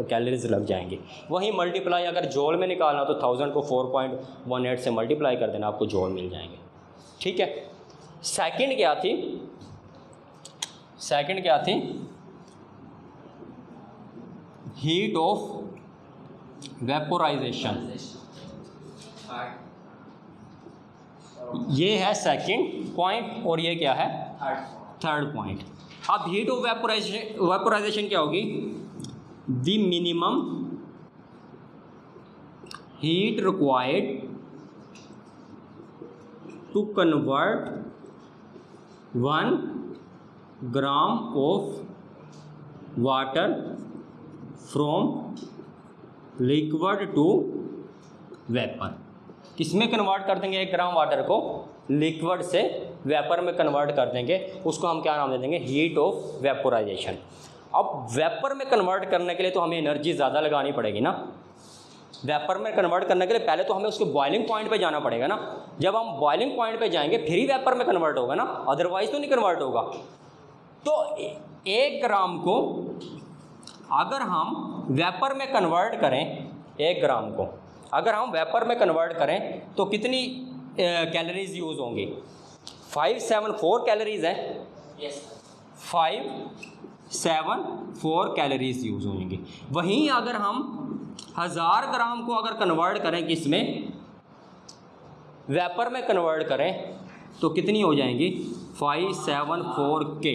कैलोरीज लग जाएंगी। वहीं मल्टीप्लाई अगर जॉल में निकालना तो 1000 को 4.18 से मल्टीप्लाई कर देना, आपको जॉल मिल जाएंगे। ठीक है, सेकंड क्या थी, सेकंड क्या थी, हीट ऑफ वेपोराइजेशन, ये है सेकंड पॉइंट और ये क्या है, थर्ड पॉइंट। अब हीट ऑफ वेपोराइजेशन क्या होगी, the minimum heat required to convert 1 gram of water from liquid to vapour. किसमें कन्वर्ट कर देंगे, 1 ग्राम वाटर को लिक्विड से वेपर में कन्वर्ट कर देंगे, उसको हम क्या नाम दे देंगे, हीट ऑफ वेपोराइजेशन। अब वेपर में कन्वर्ट करने के लिए तो हमें एनर्जी ज़्यादा लगानी पड़ेगी ना, वेपर में कन्वर्ट करने के लिए पहले तो हमें उसके बॉइलिंग पॉइंट पे जाना पड़ेगा ना, जब हम बॉइलिंग पॉइंट पे जाएंगे फिर ही वेपर में कन्वर्ट होगा ना, अदरवाइज तो नहीं कन्वर्ट होगा। तो 1 ग्राम को अगर हम वेपर में कन्वर्ट करें, 1 ग्राम को अगर हम वेपर में कन्वर्ट करें तो कितनी कैलोरीज यूज़ होंगी, 574 कैलोरीज हैं, 574 कैलोरीज यूज़ होंगी। वहीं अगर हम 1000 ग्राम को अगर कन्वर्ट करें किस में, वेपर में कन्वर्ट करें तो कितनी हो जाएंगी, 574 के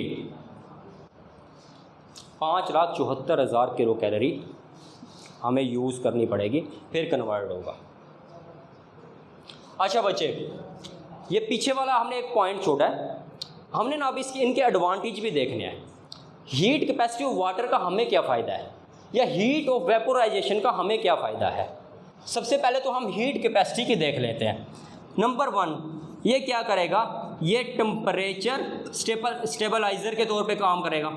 5,74,000 किलो कैलोरी हमें यूज़ करनी पड़ेगी, फिर कन्वर्ट होगा। अच्छा बच्चे, ये पीछे वाला हमने एक पॉइंट छोड़ा है, हमने ना अब इसके इनके एडवांटेज भी देखने हैं। हीट कैपेसिटी ऑफ वाटर का हमें क्या फ़ायदा है, या हीट ऑफ वेपोराइजेशन का हमें क्या फ़ायदा है। सबसे पहले तो हम हीट कैपेसिटी की देख लेते हैं। नंबर 1, ये क्या करेगा, ये टेम्परेचर स्टेबलाइजर के तौर पे काम करेगा।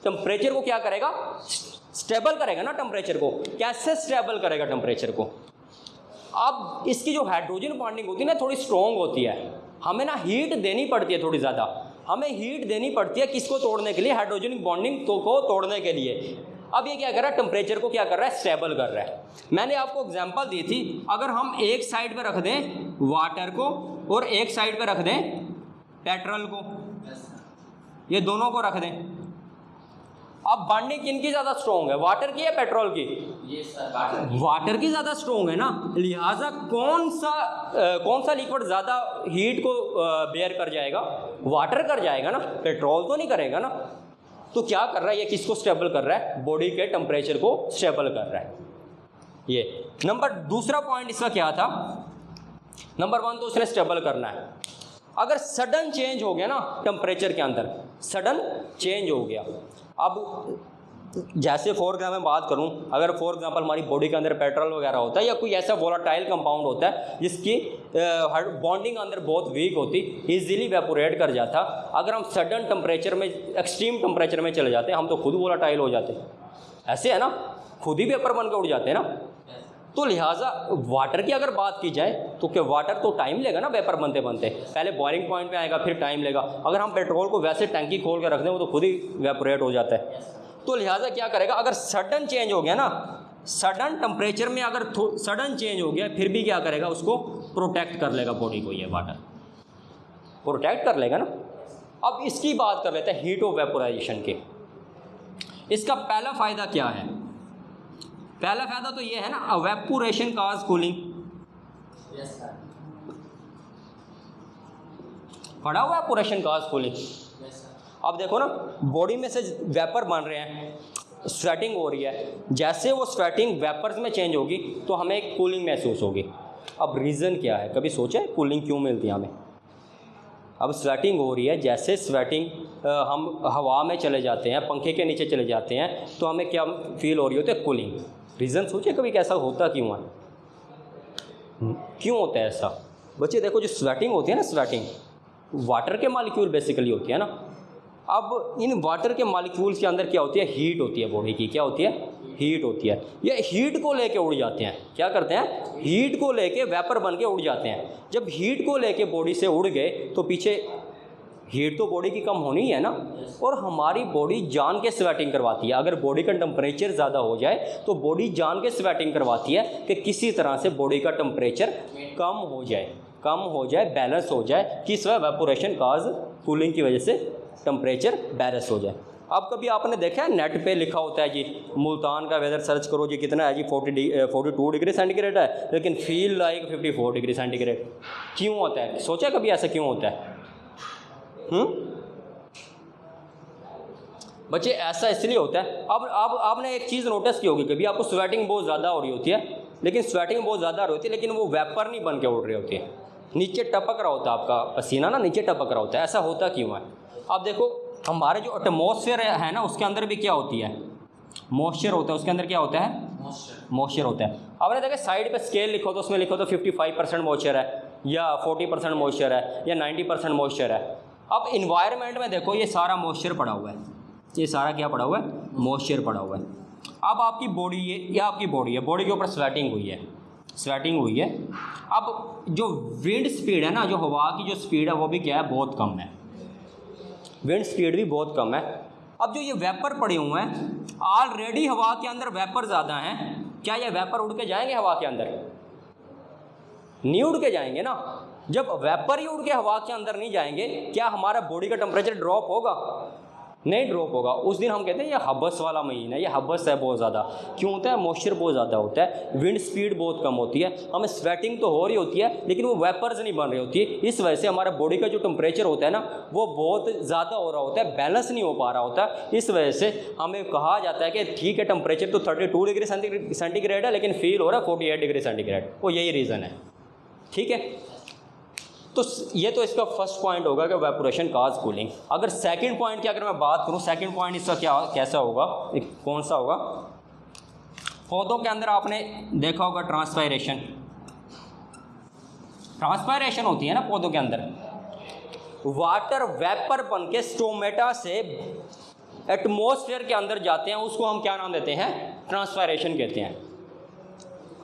टेम्परेचर को क्या करेगा, स्टेबल करेगा ना। टेम्परेचर को कैसे स्टेबल करेगा, टेम्परेचर को, अब इसकी जो हाइड्रोजन बॉन्डिंग होती है ना थोड़ी स्ट्रॉन्ग होती है, हमें ना हीट देनी पड़ती है, थोड़ी ज़्यादा हमें हीट देनी पड़ती है, किसको तोड़ने के लिए, हाइड्रोजन बॉन्डिंग को तोड़ने के लिए। अब ये क्या कर रहा है, टेम्परेचर को क्या कर रहा है, स्टेबल कर रहा है। मैंने आपको एग्जांपल दी थी, अगर हम एक साइड पे रख दें वाटर को और एक साइड पे रख दें पेट्रोल को, ये दोनों को रख दें, अब बॉन्डिंग किनकी ज़्यादा स्ट्रॉन्ग है, वाटर की या पेट्रोल की, वाटर की ज़्यादा स्ट्रॉन्ग है ना। लिहाजा कौन सा लिक्विड ज़्यादा हीट को बेयर कर जाएगा, वाटर कर जाएगा ना, पेट्रोल तो नहीं करेगा ना। तो क्या कर रहा है, ये किसको स्टेबल कर रहा है, बॉडी के टेम्परेचर को स्टेबल कर रहा है। ये दूसरा पॉइंट इसका क्या था, नंबर 1 तो उसने स्टेबल करना है। अगर सडन चेंज हो गया ना टेम्परेचर के अंदर, सडन चेंज हो गया, अब जैसे फॉर एग्जाम्पल मैं बात करूं, अगर फॉर एग्जांपल हमारी बॉडी के अंदर पेट्रोल वगैरह होता है या कोई ऐसा वोलाटाइल कंपाउंड होता है जिसकी बॉन्डिंग अंदर बहुत वीक होती, इजीली वेपोरेट कर जाता, अगर हम सडन टेम्परेचर में, एक्सट्रीम टेम्परेचर में चले जाते हैं, हम तो खुद वोलाटाइल हो जाते हैं, ऐसे है ना, खुद ही वेपर बन के उड़ जाते हैं ना। तो लिहाजा वाटर की अगर बात की जाए तो क्या वाटर तो टाइम लेगा ना वेपर बनते बनते, पहले बॉइलिंग पॉइंट पे आएगा फिर टाइम लेगा। अगर हम पेट्रोल को वैसे टंकी खोल के रख दें वो तो खुद ही वेपोरेट हो जाता है। तो लिहाजा क्या करेगा, अगर सडन चेंज हो गया ना, सडन टेम्परेचर में अगर सडन चेंज हो गया, फिर भी क्या करेगा, उसको प्रोटेक्ट कर लेगा बॉडी को, ये वाटर प्रोटेक्ट कर लेगा ना। अब इसकी बात कर लेते हैं हीट ऑफ वेपोराइजेशन के। इसका पहला फ़ायदा क्या है, पहला फ़ायदा तो ये है ना, वेपोरेशन काज कूलिंग, पढ़ा हुआ वेपोरेशन काज कूलिंग। अब देखो ना, बॉडी में से वेपर बन रहे हैं, स्वेटिंग हो रही है, जैसे वो स्वेटिंग वेपर्स में चेंज होगी तो हमें एक कूलिंग महसूस होगी। अब रीज़न क्या है, कभी सोचे कूलिंग क्यों मिलती है हमें। अब स्वेटिंग हो रही है, जैसे स्वेटिंग हम हवा में चले जाते हैं, पंखे के नीचे चले जाते हैं, तो हमें क्या फील हो रही होती है, कूलिंग। रीज़न सोचे कभी कैसा होता क्यों है, क्यों होता है ऐसा। बच्चे देखो, जो स्वेटिंग होती है ना, स्वेटिंग वाटर के मॉलिक्यूल बेसिकली होती है ना। अब इन वाटर के मॉलिक्यूल्स के अंदर क्या होती है, हीट होती है बॉडी की, क्या होती है, हीट होती है। ये हीट को लेके उड़ जाते हैं, क्या करते हैं, हीट को लेके वेपर बन के उड़ जाते हैं। जब हीट को लेके बॉडी से उड़ गए तो पीछे हीट तो बॉडी की कम होनी ही है ना, और हमारी बॉडी जान के स्वेटिंग करवाती है। अगर बॉडी का टेम्परेचर ज़्यादा हो जाए तो बॉडी जान के स्वेटिंग करवाती है कि किसी तरह से बॉडी का टेम्परेचर कम हो जाए, बैलेंस हो जाए, किस वजह, वेपोरेशन काज कूलिंग की वजह से टेम्परेचर बैलेंस हो जाए। अब कभी आपने देखा है नेट पे लिखा होता है जी मुल्तान का वेदर सर्च करो जी कितना है जी 42 डिग्री सेंटीग्रेड है, लेकिन फील लाइक 54 डिग्री सेंटीग्रेड। क्यों होता है, सोचा कभी ऐसा क्यों होता है? बच्चे ऐसा इसलिए होता है, अब आपने एक चीज़ नोटिस की होगी कभी, आपको स्वेटिंग बहुत ज़्यादा हो रही होती है, लेकिन स्वेटिंग बहुत ज़्यादा हो रही होती है, लेकिन वो वेपर नहीं बन के उड़ रही होती है, नीचे टपक रहा होता है, आपका पसीना ना नीचे टपक रहा होता है। ऐसा होता क्यों है? आप देखो हमारे जो एटमॉस्फेयर है ना, उसके अंदर भी क्या होती है, मॉइस्चर होता है। उसके अंदर क्या होता है, मॉइस्चर होता है। आपने देखा साइड पे स्केल लिखो तो उसमें लिखो तो 55% मॉइस्चर है, या 40% मॉइस्चर है, या 90% मॉइस्चर है। अब इन्वायरमेंट में देखो ये सारा मॉइस्चर पड़ा हुआ है, ये सारा क्या पड़ा हुआ है, मॉइस्चर पड़ा हुआ है। अब आपकी बॉडी ये आपकी बॉडी है, बॉडी के ऊपर स्वेटिंग हुई है। अब जो विंड स्पीड है ना, जो हवा की जो स्पीड है वो भी क्या है, बहुत कम है, विंड स्पीड भी बहुत कम है। अब जो ये वेपर पड़े हुए हैं, ऑलरेडी हवा के अंदर वेपर ज़्यादा हैं, क्या ये वेपर उड़ के जाएंगे हवा के अंदर? नहीं उड़ के जाएंगे ना। जब वेपर ही उड़ के हवा के अंदर नहीं जाएंगे, क्या हमारा बॉडी का टेम्परेचर ड्रॉप होगा? नहीं ड्रॉप होगा। उस दिन हम कहते हैं ये हबस वाला महीना है, ये हबस है बहुत ज़्यादा। क्यों होता है? मॉइस्चर बहुत ज़्यादा होता है, विंड स्पीड बहुत कम होती है, हमें स्वेटिंग तो हो रही होती है लेकिन वो वेपर्स नहीं बन रही होती है। इस वजह से हमारा बॉडी का जो टेम्परेचर होता है ना, वो बहुत ज़्यादा हो रहा होता है, बैलेंस नहीं हो पा रहा होता। इस वजह से हमें कहा जाता है कि ठीक है टेम्परेचर तो 32 डिग्री सेंटीग्रेड है, लेकिन फील हो रहा है 48 डिग्री सेंटीग्रेड। वो यही रीज़न है, ठीक है। तो ये तो इसका फर्स्ट पॉइंट होगा कि वेपोरेशन काज कूलिंग। अगर सेकंड पॉइंट की अगर मैं बात करूं, सेकंड पॉइंट इसका कैसा होगा, कौन सा होगा? पौधों के अंदर आपने देखा होगा ट्रांसपायरेशन होती है ना पौधों के अंदर। वाटर वेपर बन के स्टोमेटा से एटमॉस्फेयर के अंदर जाते हैं, उसको हम क्या नाम देते हैं? ट्रांसपायरेशन कहते हैं।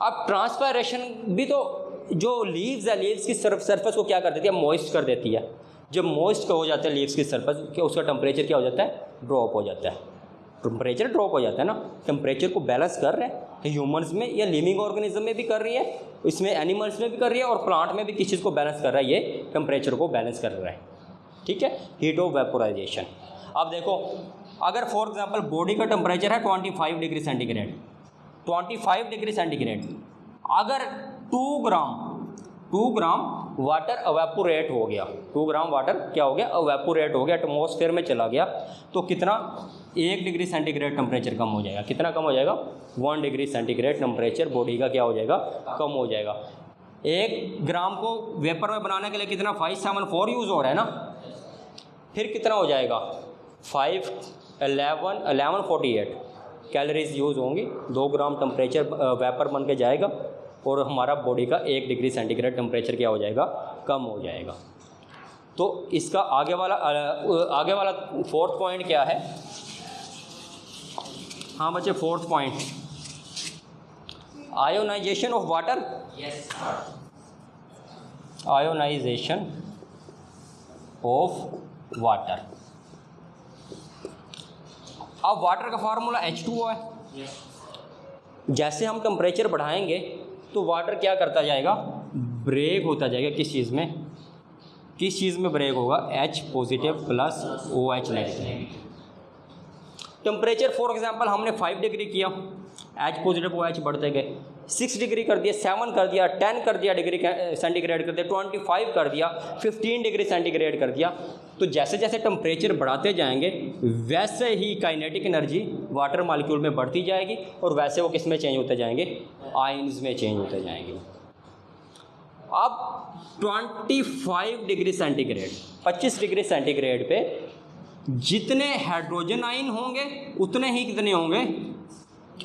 अब ट्रांसपायरेशन भी तो जो लीव्स है, लीव्स की सरफेस को क्या कर देती है? मॉइस्ट कर देती है। जब मॉइस्ट हो जाता है लीव्स की सरफेस, क्या उसका टेम्परेचर क्या हो जाता है? ड्रॉप हो जाता है। टेम्परेचर ड्रॉप हो जाता है ना। टेम्परेचर को बैलेंस कर रहे हैं ह्यूमंस में या लिविंग ऑर्गेनिज्म में भी कर रही है, इसमें एनिमल्स में भी कर रही है, और प्लांट में भी किस चीज़ को बैलेंस कर रहा है? ये टेम्परेचर को बैलेंस कर रहा है, ठीक है। Heat of vaporisation. अब देखो अगर फॉर एग्जाम्पल बॉडी का टेम्परेचर है 25 डिग्री सेंटीग्रेड, 25 डिग्री सेंटीग्रेड, अगर 2 ग्राम वाटर अवेपोरेट हो गया, 2 ग्राम वाटर क्या हो गया? अवेपोरेट हो गया, एटमॉस्फेयर में चला गया, तो कितना? 1 डिग्री सेंटीग्रेड टेम्परेचर कम हो जाएगा। कितना कम हो जाएगा? 1 डिग्री सेंटीग्रेड टेम्परेचर बॉडी का क्या हो जाएगा? कम हो जाएगा। 1 ग्राम को वेपर में बनाने के लिए कितना? 574 यूज़ हो रहा है ना। फिर कितना हो जाएगा? 1148 कैलोरीज यूज़ होंगी। 2 ग्राम टेम्परेचर वेपर बन के जाएगा और हमारा बॉडी का 1 डिग्री सेंटीग्रेड टेम्परेचर क्या हो जाएगा? कम हो जाएगा। तो इसका आगे वाला फोर्थ पॉइंट क्या है? हाँ बच्चे, fourth point ionisation of water. Yes, ionisation of water. अब वाटर का फार्मूला H2O है। जैसे हम टेम्परेचर बढ़ाएंगे तो वाटर क्या करता जाएगा? ब्रेक होता जाएगा। किस चीज़ में ब्रेक होगा? H positive plus OH negative. Temperature for example हमने 5 डिग्री किया, H पॉजिटिव OH बढ़ते गए, 6 डिग्री कर दिया, 7 कर दिया, 10 कर दिया डिग्री सेंटीग्रेड कर दिया, 25 कर दिया, 15 डिग्री सेंटीग्रेड कर दिया। तो जैसे जैसे टेम्परेचर बढ़ाते जाएंगे वैसे ही काइनेटिक एनर्जी वाटर मॉलिक्यूल में बढ़ती जाएगी, और वैसे वो किस में चेंज होते जाएंगे? आयंस में चेंज होते जाएंगे। अब 25 डिग्री सेंटीग्रेड, 25 डिग्री सेंटीग्रेड पे जितने हाइड्रोजन आयन होंगे उतने ही कितने होंगे?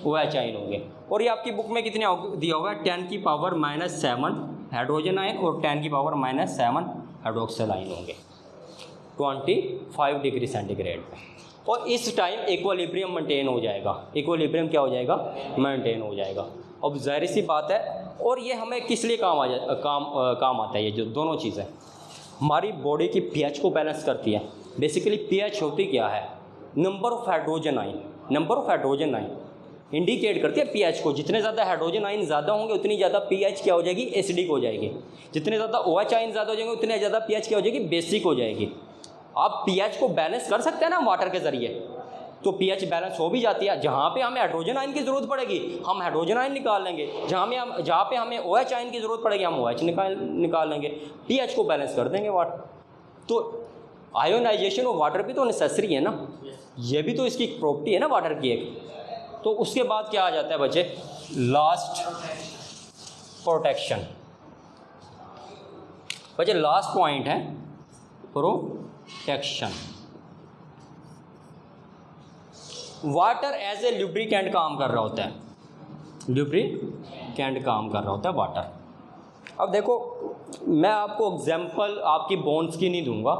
OH आयन होंगे। और ये आपकी बुक में कितने दिया होगा? 10 की पावर -7 हाइड्रोजन आयन और 10 की पावर -7 हाइड्रोक्सिल आयन होंगे। 25 डिग्री सेंटीग्रेड पे, और इस टाइम इक्विलिब्रियम मेंटेन हो जाएगा। इक्विलिब्रियम क्या हो जाएगा? मेंटेन हो जाएगा। अब जाहिर सी बात है, और ये हमें किस लिए काम आता है? ये जो दोनों चीज़ें हमारी बॉडी की पीएच को बैलेंस करती है। बेसिकली पीएच होती क्या है? नंबर ऑफ हाइड्रोजन आइन। नंबर ऑफ हाइड्रोजन आइन इंडिकेट करती है पीएच को। जितने ज़्यादा हाइड्रोजन आइन ज़्यादा होंगे उतनी ज़्यादा पीएच क्या हो जाएगी? एसिडिक हो जाएगी। जितने ज़्यादा OH आइन ज़्यादा हो जाएंगे उतने ज़्यादा पीएच क्या हो जाएगी? बेसिक हो जाएगी। आप पीएच को बैलेंस कर सकते हैं ना वाटर के ज़रिए, तो पीएच बैलेंस हो भी जाती है। जहाँ पे हमें हाइड्रोजन आइन की ज़रूरत पड़ेगी हम हाइड्रोजन आइन निकाल लेंगे, जहाँ पे हमें OH आइन की ज़रूरत पड़ेगी हम OH निकाल लेंगे, पीएच को बैलेंस कर देंगे वाटर। तो आयोनाइजेशन ऑफ वाटर भी तो नेसेसरी है ना, ये भी तो इसकी प्रॉपर्टी है ना वाटर की एक। तो उसके बाद क्या आ जाता है बच्चे? Last protection. बच्चे लास्ट पॉइंट है protection. Water as a lubricant काम कर रहा होता है, ल्यूब्रिकेंट काम कर रहा होता है वाटर। अब देखो, मैं आपको एग्जांपल आपकी बोन्स की नहीं दूंगा,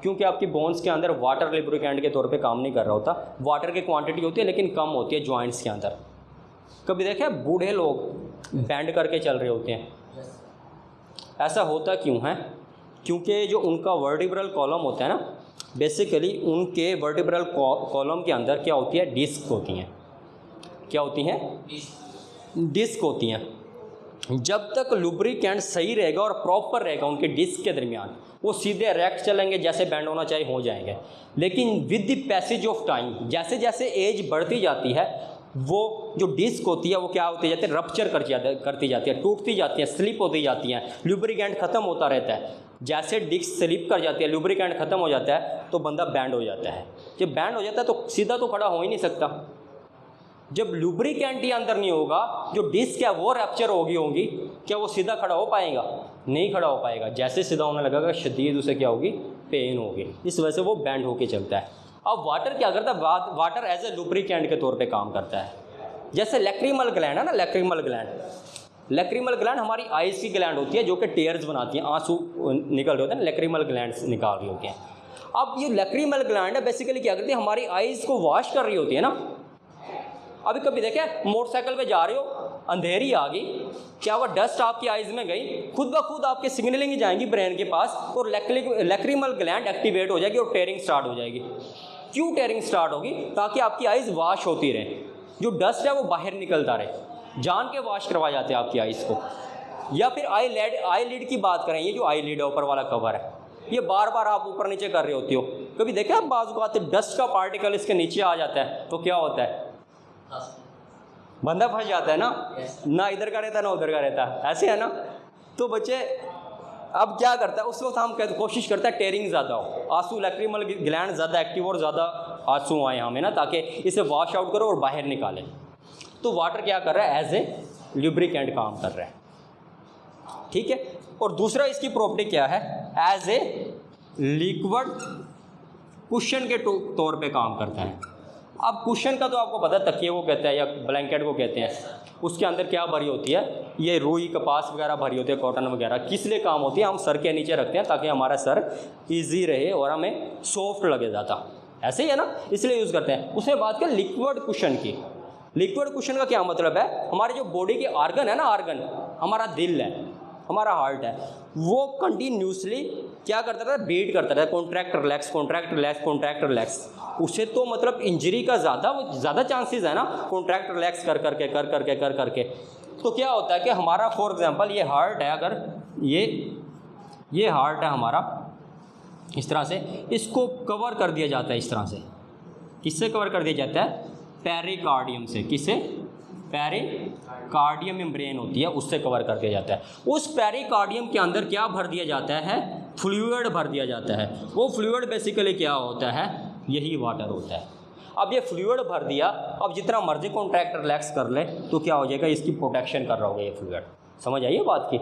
क्योंकि आपकी बोन्स के अंदर वाटर लुब्रिकेंट के तौर पे काम नहीं कर रहा होता। वाटर की क्वांटिटी होती है लेकिन कम होती है जॉइंट्स के अंदर। कभी देखे बूढ़े लोग बैंड करके चल रहे होते हैं, ऐसा होता क्यों है? क्योंकि जो उनका वर्टिब्रल कॉलम होता है ना, बेसिकली उनके वर्टिब्रल कॉलम के अंदर क्या होती है? डिस्क होती हैं। क्या होती हैं? डिस्क होती हैं। जब तक लुब्रिकेंट सही रहेगा और प्रॉपर रहेगा उनके डिस्क के दरमियान, वो सीधे रेक्ट चलेंगे, जैसे बैंड होना चाहिए हो जाएंगे। लेकिन with the passage of time, जैसे जैसे एज बढ़ती जाती है, वो जो डिस्क होती है वो क्या होती जाती है? रप्चर करती जाती है, टूटती जाती है, स्लिप होती जाती हैं, लुब्रिकेंट ख़त्म होता रहता है। जैसे डिस्क स्लिप कर जाती है, लुब्रिकेंट ख़त्म हो जाता है, तो बंदा बैंड हो जाता है। जब बैंड हो जाता है तो सीधा तो खड़ा हो ही नहीं सकता। जब लुब्रिकेंट ही अंदर नहीं होगा, जो डिस्क है वो रैप्चर होगी, क्या वो सीधा खड़ा हो पाएगा? नहीं खड़ा हो पाएगा। जैसे सीधा होने लगेगा शदीद उसे क्या होगी? पेन होगी। इस वजह से वो बैंड होके चलता है। अब वाटर क्या करता है? वाटर एज ए लुब्रिकेंट के तौर पे काम करता है। जैसे लैक्रिमल ग्लैंड है ना, लैक्रिमल ग्लैंड हमारी आइज़ की ग्लैंड होती है जो कि टेयर्स बनाती हैं, आंसू निकल रहे होते हैं ना, लैक्रिमल ग्लैंड्स निकाल रही होती हैं। अब ये लैक्रिमल ग्लैंड है बेसिकली क्या करती है? हमारी आइज़ को वॉश कर रही होती है ना। अभी कभी देखे मोटरसाइकिल पे जा रहे हो, अंधेरी आ गई, क्या वो डस्ट आपकी आइज़ में गई, खुद ब खुद आपके सिग्नलिंग ही जाएंगी ब्रेन के पास और लैक्रिमल ग्लैंड एक्टिवेट हो जाएगी और टेयरिंग स्टार्ट हो जाएगी। क्यों टेयरिंग स्टार्ट होगी? ताकि आपकी आइज़ वॉश होती रहे, जो डस्ट है वो बाहर निकलता रहे। जान के वॉश करवा जाते हैं आपकी आइज़ को। या फिर आई लिड की बात करें, ये जो आई लिड है ऊपर वाला कवर है, ये बार बार आप ऊपर नीचे कर रहे होते हो। कभी देखे आप बाजू आते डस्ट का पार्टिकल इसके नीचे आ जाता है तो क्या होता है? बंदा फंस जाता है ना इधर का रहता ना उधर का रहता, ऐसे है ना। तो बच्चे अब क्या करता है उस वक्त हम कोशिश करते हैं टेयरिंग ज़्यादा हो, आंसू लैक्रिमल ग्लैंड ज़्यादा एक्टिव और ज़्यादा आंसू आए हमें ना, ताकि इसे वॉश आउट करो और बाहर निकालें। तो वाटर क्या कर रहा है? एज ए लुब्रिकेंट काम कर रहा है, ठीक है। और दूसरा इसकी प्रॉपर्टी क्या है? एज ए लिक्विड कुशन के तौर पे काम करता है। अब कुशन का तो आपको पता है, तकिए को कहते हैं या ब्लैंकेट को कहते हैं, उसके अंदर क्या भरी होती है? ये रुई कपास वगैरह भरी होती है, कॉटन वगैरह। किस लिए काम होती है? हम सर के नीचे रखते हैं ताकि हमारा सर इजी रहे और हमें सॉफ्ट लगे ज़्यादा, ऐसे ही है ना, इसलिए यूज़ करते हैं। उसमें बात करें लिक्विड कुशन की। लिक्विड कुशन का क्या मतलब है? हमारे जो बॉडी के ऑर्गन है ना, ऑर्गन हमारा दिल है, हमारा हार्ट है, वो कंटिन्यूसली क्या करता रहता है? बीट करता रहता है, contract relax, contract relax, contract relax. उसे तो मतलब इंजरी का ज़्यादा चांसेस है ना, कॉन्ट्रैक्ट रिलैक्स कर करके। तो क्या होता है कि हमारा फॉर एग्जांपल ये हार्ट है, अगर ये हार्ट है हमारा, इस तरह से इसको कवर कर दिया जाता है। इस तरह से किससे कवर कर दिया जाता है? पेरिकार्डियम से। किससे? पेरिकार्डियम मेम्ब्रेन होती है, उससे कवर कर दिया जाता है। उस पेरिकार्डियम के अंदर क्या भर दिया जाता है? फ्लूइड भर दिया जाता है। वो फ्लूइड बेसिकली क्या होता है? यही वाटर होता है। अब ये फ्लूइड भर दिया, अब जितना मर्जी कॉन्ट्रैक्ट रिलैक्स कर ले तो क्या हो जाएगा? इसकी प्रोटेक्शन कर रहा होगा ये फ्लूइड। समझ आइए बात की।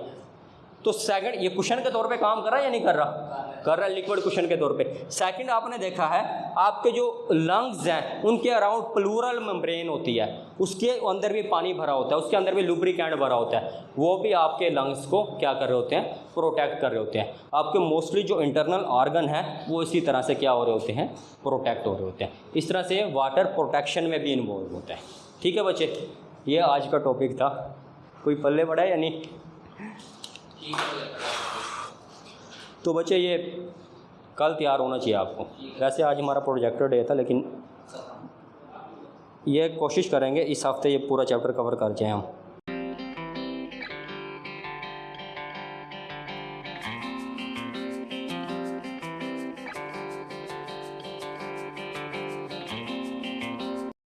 तो सेकंड ये कुशन के तौर पे काम कर रहा है या नहीं कर रहा? कर रहा है, लिक्विड कुशन के तौर पे। सेकंड आपने देखा है आपके जो लंग्स हैं उनके अराउंड प्लूरल मेम्ब्रेन होती है, उसके अंदर भी पानी भरा होता है, उसके अंदर भी लुब्रिकेंट भरा होता है, वो भी आपके लंग्स को क्या कर रहे होते हैं? प्रोटेक्ट कर रहे होते हैं। आपके मोस्टली जो इंटरनल ऑर्गन है वो इसी तरह से क्या हो रहे होते हैं? प्रोटेक्ट हो रहे होते हैं। इस तरह से वाटर प्रोटेक्शन में भी इन्वॉल्व होता है। ठीक है बच्चे, ये आज का टॉपिक था। कोई पल्ले पड़ा है या नहीं? तो बच्चे ये कल तैयार होना चाहिए आपको। वैसे आज हमारा प्रोजेक्टर डे था, लेकिन ये कोशिश करेंगे इस हफ्ते ये पूरा चैप्टर कवर कर जाएं हम।